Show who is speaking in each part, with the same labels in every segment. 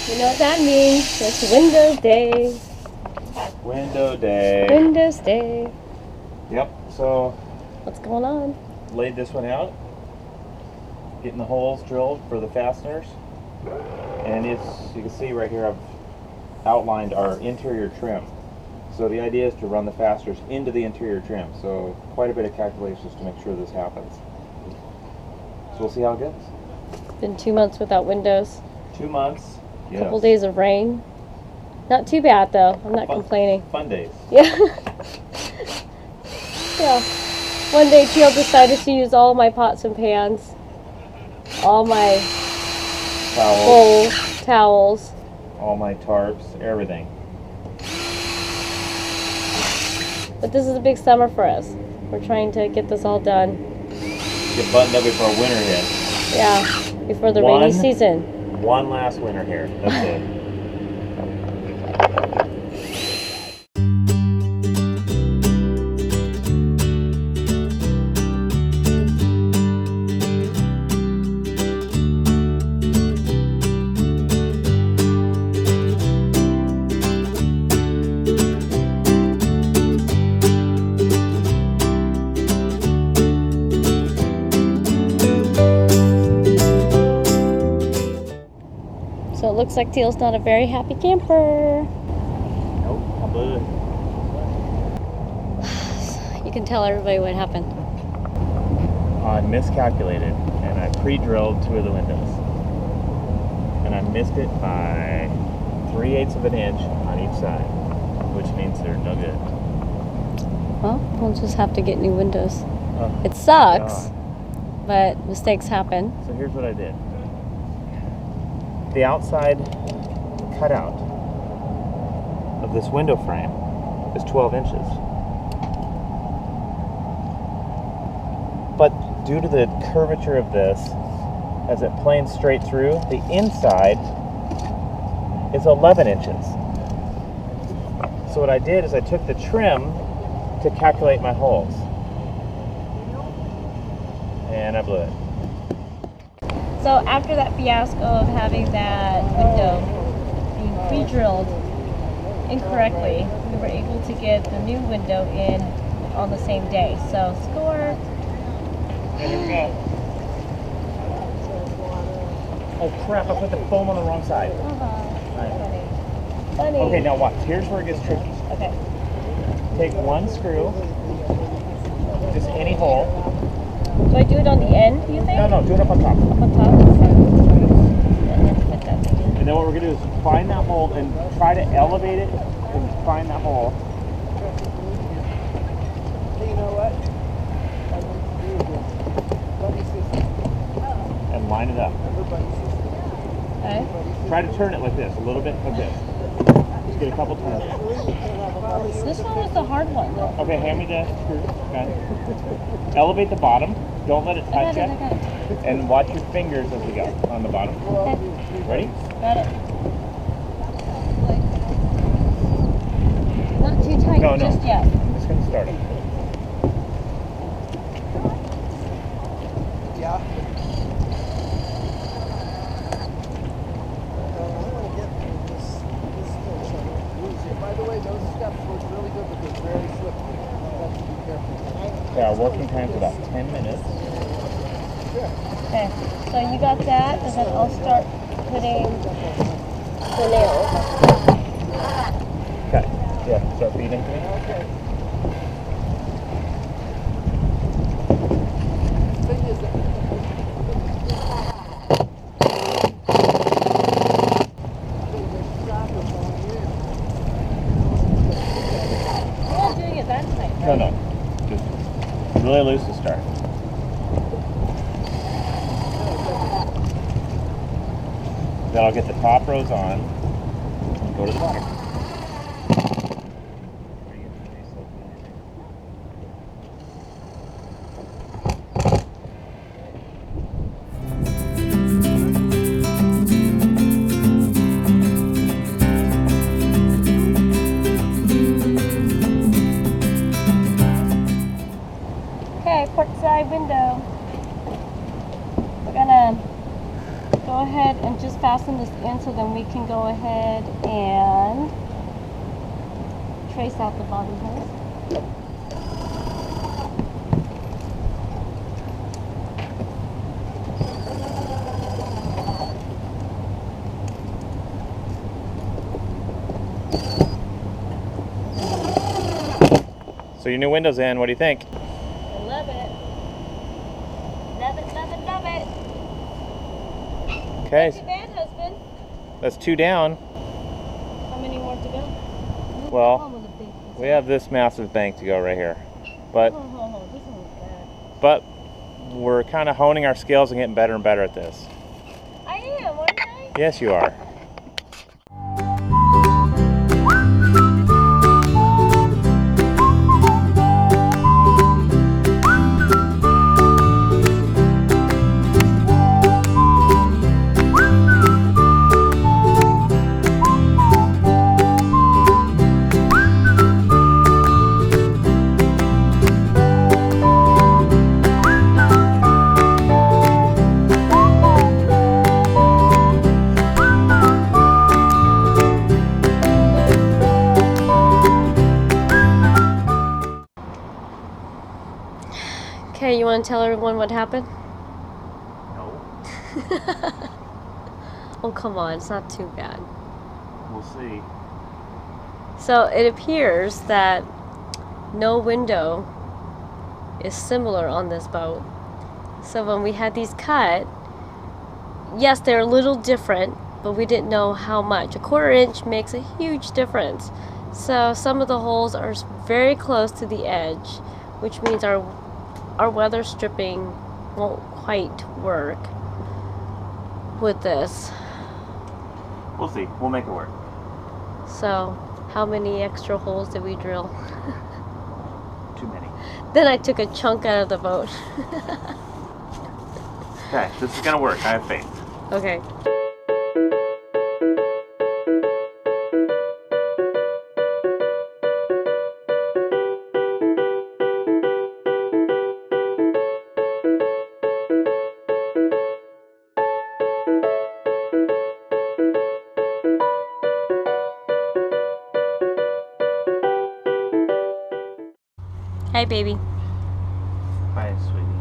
Speaker 1: You know what that means? It's Windows Day.
Speaker 2: Window day.
Speaker 1: Windows Day.
Speaker 2: Yep, so
Speaker 1: What's going on?
Speaker 2: laid this one out. Getting the holes drilled for the fasteners. And it's, you can see right here I've outlined our interior trim. So the idea is to run the fasteners into the interior trim. So quite a bit of calculations to make sure this happens. So we'll see how it goes.
Speaker 1: Been 2 months without windows.
Speaker 2: 2 months. Yes.
Speaker 1: Couple days of rain. Not too bad though. I'm not complaining.
Speaker 2: Fun days.
Speaker 1: Yeah. Yeah. One day Teal decided to use all my pots and pans, all my bowls, towels,
Speaker 2: all my tarps, everything.
Speaker 1: But this is a big summer for us. We're trying to get this all done.
Speaker 2: Get buttoned up before winter hits.
Speaker 1: Yeah, before the rainy season.
Speaker 2: One last winter here. That's it.
Speaker 1: So it looks like Teal's not a very happy camper.
Speaker 2: Nope, I'm good.
Speaker 1: You can tell everybody what happened.
Speaker 2: I miscalculated and I pre-drilled 2 of the windows. And I missed it by 3/8 of an inch on each side, which means they're no good.
Speaker 1: Well, we'll just have to get new windows. It sucks,
Speaker 2: God.
Speaker 1: but mistakes happen.
Speaker 2: So here's what I did. The outside cutout of this window frame is 12 inches. But due to the curvature of this, as it planes straight through, the inside is 11 inches. So what I did is I took the trim to calculate my holes. And I blew it.
Speaker 1: So after that fiasco of having that window being pre-drilled incorrectly, we were able to get the new window in on the same day. So score.
Speaker 2: And here we go. Oh crap, I put the foam on the wrong side.
Speaker 1: Funny.
Speaker 2: Okay, now watch. Here's where it gets tricky.
Speaker 1: Okay.
Speaker 2: Take one screw, just any hole.
Speaker 1: Do I do it on the end, do you think?
Speaker 2: No, do it up on top.
Speaker 1: Up on top? And then put that thing in.
Speaker 2: And then what we're going to do is find that hole and try to elevate it and find that hole.
Speaker 3: You know what?
Speaker 2: And line it up.
Speaker 1: Okay.
Speaker 2: Try to turn it like this, a little bit like this. Just get a couple turns.
Speaker 1: This one was the hard one, though.
Speaker 2: Okay, hand me the screw. Okay. Elevate the bottom. Don't let it touch
Speaker 1: I
Speaker 2: it.
Speaker 1: got it.
Speaker 2: And watch your fingers as we go on the bottom.
Speaker 1: Okay.
Speaker 2: Ready?
Speaker 1: Got it. Not too tight
Speaker 2: No.
Speaker 1: just yet.
Speaker 2: I'm just going to start it.
Speaker 3: Yeah. By the way, those steps look really good, but they're very slippery. You have to be careful.
Speaker 2: Okay, our working time's about 10 minutes.
Speaker 1: Okay. So you got that, and then I'll start putting the nails.
Speaker 2: Okay. Yeah, start feeding to me.
Speaker 3: Okay. Thing is that
Speaker 1: We're not doing it that tight, right?
Speaker 2: No. Just really loose to start. Then I'll get the top rows on and go to the bottom.
Speaker 1: Okay, port side window. We're gonna go ahead and just fasten this in so then we can go ahead and trace out the bobby holes.
Speaker 2: So your new window's in, what do you think?
Speaker 1: I love it. Love it, love it, love it.
Speaker 2: Okay,
Speaker 1: Not too bad, husband.
Speaker 2: that's 2 down.
Speaker 1: How many more to go?
Speaker 2: Well, we have this massive bank to go right here. But
Speaker 1: This one's bad.
Speaker 2: but we're kind of honing our skills and getting better and better at this.
Speaker 1: I am, aren't I?
Speaker 2: Yes, you are.
Speaker 1: Okay, you want to tell everyone what happened?
Speaker 2: No.
Speaker 1: Oh, come on, it's not too bad.
Speaker 2: We'll see.
Speaker 1: So it appears that no window is similar on this boat. So when we had these cut, yes, they're a little different, but we didn't know how much. A 1/4 inch makes a huge difference. So some of the holes are very close to the edge, which means our weather stripping won't quite work with this.
Speaker 2: We'll see. We'll make it work.
Speaker 1: So how many extra holes did we drill?
Speaker 2: Too many.
Speaker 1: Then I took a chunk out of the boat.
Speaker 2: Okay, this is gonna work. I have faith.
Speaker 1: Okay. Hi, baby.
Speaker 2: Hi, sweetie.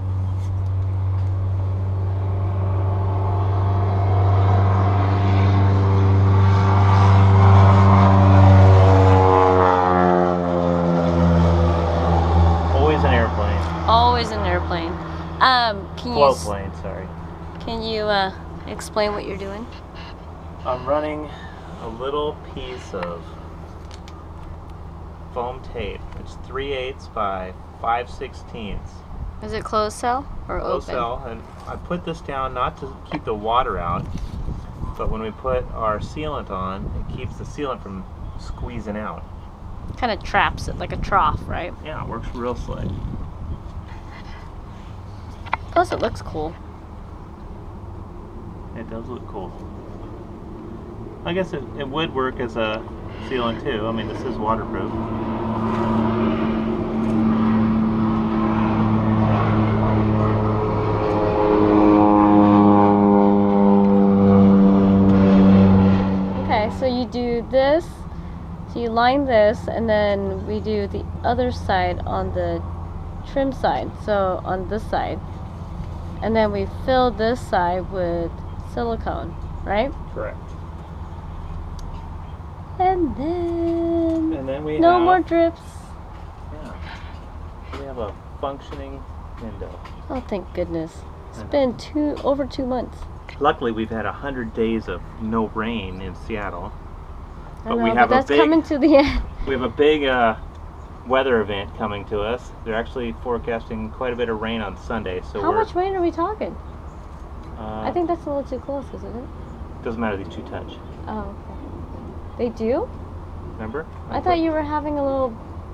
Speaker 2: Always an airplane.
Speaker 1: Always an airplane. Can you
Speaker 2: Float plane, sorry.
Speaker 1: can you explain what you're doing?
Speaker 2: I'm running a little piece of foam tape. It's 3/8 by 5/16.
Speaker 1: Is it closed cell or
Speaker 2: Low
Speaker 1: open?
Speaker 2: cell, and I put this down not to keep the water out, but when we put our sealant on, it keeps the sealant from squeezing out.
Speaker 1: Kind of traps it like a trough, right?
Speaker 2: Yeah, it works real slick.
Speaker 1: Plus, it looks cool.
Speaker 2: It does look cool. I guess it would work as a sealant too. I mean, this is waterproof.
Speaker 1: Okay, so you do this, so you line this, and then we do the other side on the trim side, so on this side. And then we fill this side with silicone, right?
Speaker 2: Correct.
Speaker 1: And then
Speaker 2: we
Speaker 1: no
Speaker 2: have,
Speaker 1: more drips.
Speaker 2: Yeah, we have a functioning window.
Speaker 1: Oh, thank goodness. It's been over 2 months.
Speaker 2: Luckily, we've had 100 days of no rain in Seattle.
Speaker 1: I
Speaker 2: But
Speaker 1: know,
Speaker 2: we have
Speaker 1: but that's
Speaker 2: a big,
Speaker 1: coming to the end.
Speaker 2: we have a big weather event coming to us. They're actually forecasting quite a bit of rain on Sunday. So
Speaker 1: How much rain are we talking? I
Speaker 2: I
Speaker 1: think that's a little too close, isn't it?
Speaker 2: doesn't matter, these two touch.
Speaker 1: Oh, okay. They do?
Speaker 2: Remember?
Speaker 1: I thought you were having a little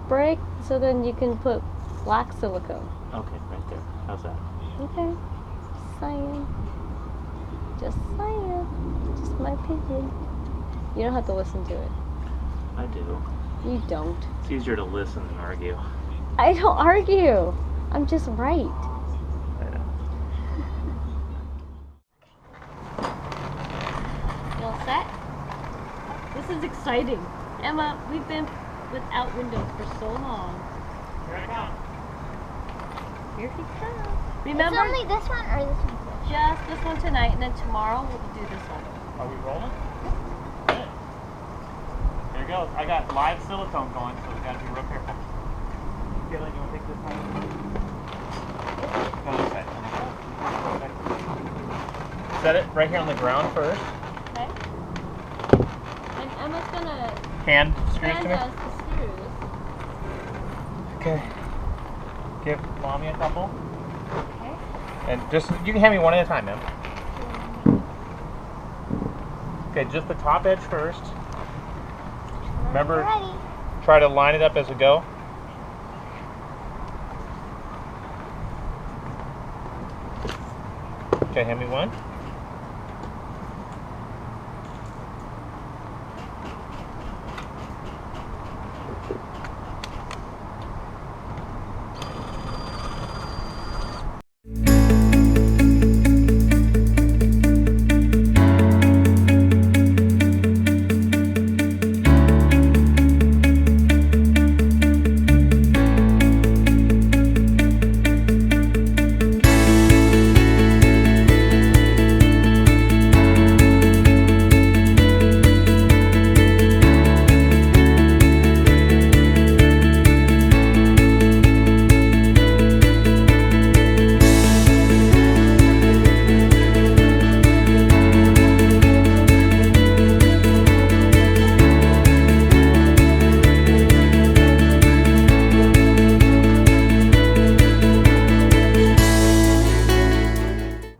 Speaker 1: break so then you can put black silicone.
Speaker 2: Okay, right there. How's that?
Speaker 1: Okay. Just saying. Just saying. Just my opinion. You don't have to listen to it.
Speaker 2: I do.
Speaker 1: You don't.
Speaker 2: It's easier to listen than argue.
Speaker 1: I don't argue. I'm just right.
Speaker 2: I know.
Speaker 1: This is exciting. Emma, we've been without windows for so long.
Speaker 2: Here I come.
Speaker 1: Here he comes. Remember?
Speaker 4: It's only this one or this one?
Speaker 1: Just this one tonight, and then tomorrow we'll do this one.
Speaker 2: Are we rolling? Good. Here it goes. I got live silicone going, so we gotta be real careful. Kayla, you wanna take this one? No, this side. Set it right here on the ground first.
Speaker 1: Okay. And Emma's gonna
Speaker 2: Hand screws
Speaker 1: hand
Speaker 2: to me.
Speaker 1: us the screws.
Speaker 2: Okay. Give mommy a couple.
Speaker 1: Okay.
Speaker 2: And just, you can hand me one at a time, man. Okay, just the top edge first. Remember,
Speaker 4: Ready.
Speaker 2: try to line it up as we go. Okay, hand me one.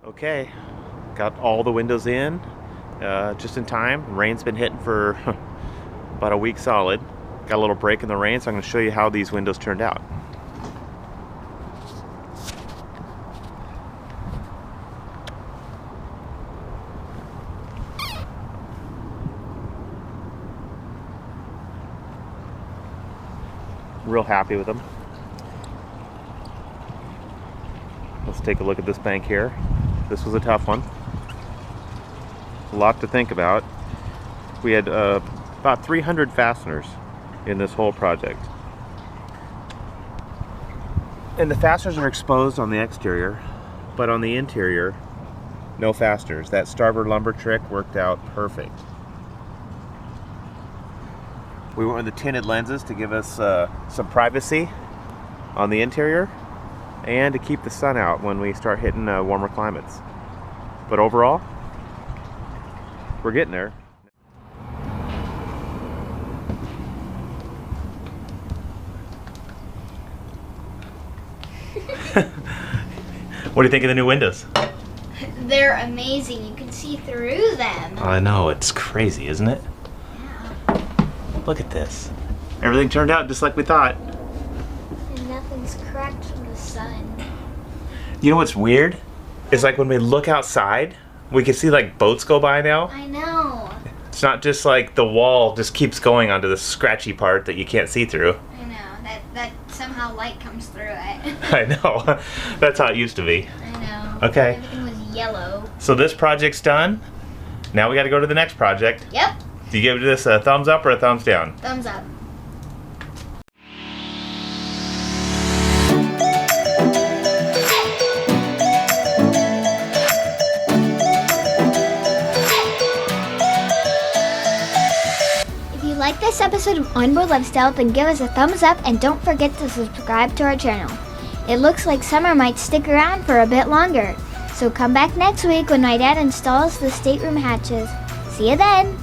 Speaker 2: Okay, got all the windows in just in time. Rain's been hitting for about a week solid. Got a little break in the rain, so I'm going to show you how these windows turned out. Real happy with them. Let's take a look at this bank here. This was a tough one. A lot to think about. We had about 300 fasteners in this whole project. And the fasteners are exposed on the exterior, but on the interior, no fasteners. That starboard lumber trick worked out perfect. We went with the tinted lenses to give us some privacy on the interior and to keep the sun out when we start hitting warmer climates. But overall, we're getting there. What do you think of the new windows?
Speaker 4: They're amazing. You can see through them.
Speaker 2: I know, it's crazy, isn't it?
Speaker 4: Yeah.
Speaker 2: Look at this. Everything turned out just like we thought.
Speaker 4: And nothing's cracked from the sun.
Speaker 2: You know what's weird? It's like when we look outside, we can see like boats go by now.
Speaker 4: I know.
Speaker 2: It's not just like the wall just keeps going onto the scratchy part that you can't see through.
Speaker 4: I know. That somehow light comes through it.
Speaker 2: I know. That's how it used to be.
Speaker 4: I know.
Speaker 2: Okay.
Speaker 4: Everything was yellow.
Speaker 2: So this project's done. Now we got to go to the next project.
Speaker 4: Yep.
Speaker 2: Do you give this a thumbs up or a thumbs down?
Speaker 4: Thumbs up. If you like this episode of Onboard Lifestyle, then give us a thumbs up and don't forget to subscribe to our channel. It looks like summer might stick around for a bit longer, so come back next week when my dad installs the stateroom hatches. See you then!